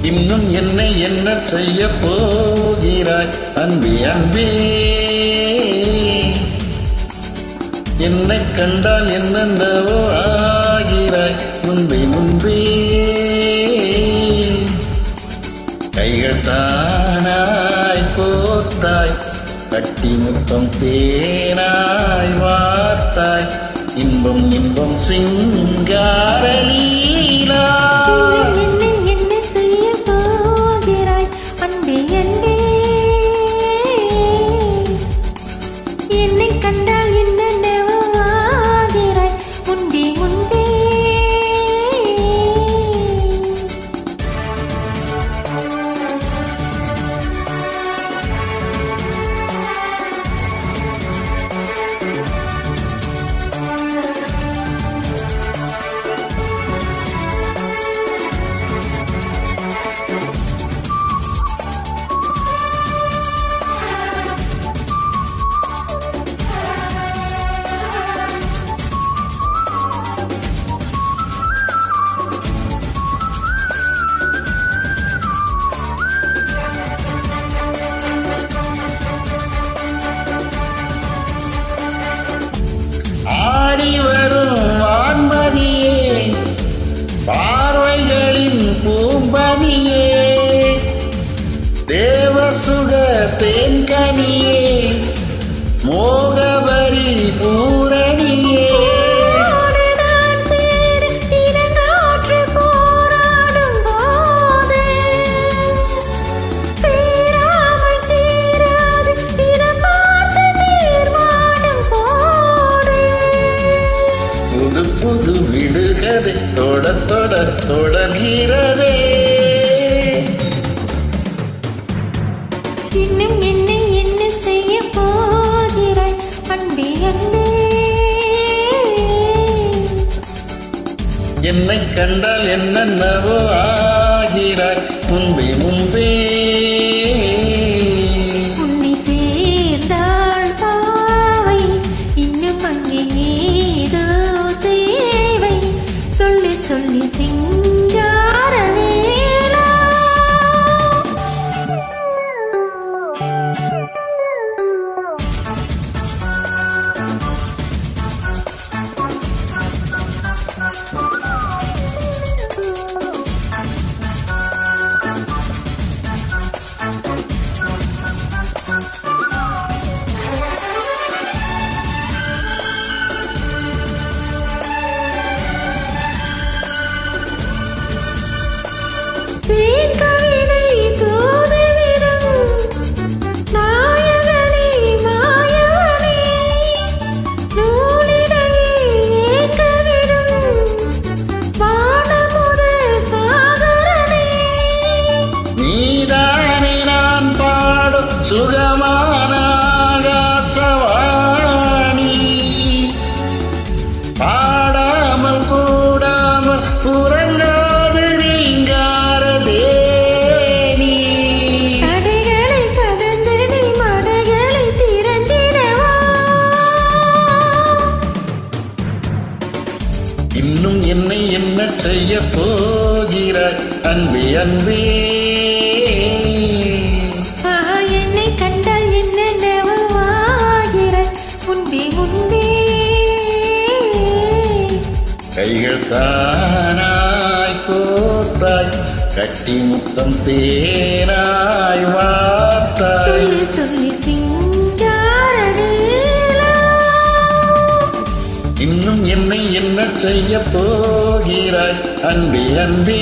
இன்னும் என்னை என்ன செய்ய போகிறாய் அன்பே அன்பே, என்னை கண்டால் என்னென்னவோ ஆகிறாய் முன்பே முன்பே. கைகள் தானாய் கோத்தாய், கட்டி முத்தம் தேனாய் வார்த்தாய், இன்பம் இன்பம் சிங்கார லீலா. ஆடி வரும் வான்மதியே, பார்வைகளின் பூம்பனியே, தேவசுக தேன்கனியே, மோகவரி பூரணியே. புது புது விடுகதை தொட தொட தொடர்கிறதே. இன்னும் என்னை என்ன செய்ய போகிறாய் அன்பே அன்பே, என்னை கண்டால் என்னென்னவோ ஆகிறாய் முன்பே முன்பே. உன்னை சேர்ந்தாள் பாவை, இன்னும் அங்கே ஏதோ தேவை, சொல்லி சொல்லி சிங்கார வேளா. கவிதை தூதுவிடும் நாயகனே மாயவனே, நூலிடையே ஏக்கவிடும் வானமுத சாகரனே. நீதானே நான் பாடும் சுகமான ஆகாசவாணி, பாடாமல் கூடாமல் உறங்காது நீங்கார தேனி. தடைகளை கடந்து நீ மடைகளை திறந்திடவா. இன்னும் என்னை என்ன செய்ய போகிறாய் அன்பே அன்பே. என்னை கண்டால் என்னென்னவோ ஆகிறாய் முன்பே முன்பே. கைகள் தானாய் கோத்தாய், கட்டி முத்தம் தேனாய் வார்த்தாய், சொல்லி சொல்லி சிங்கார வேளா. இன்னும் என்னை என்ன செய்ய போகிறாய் அன்பே அன்பே.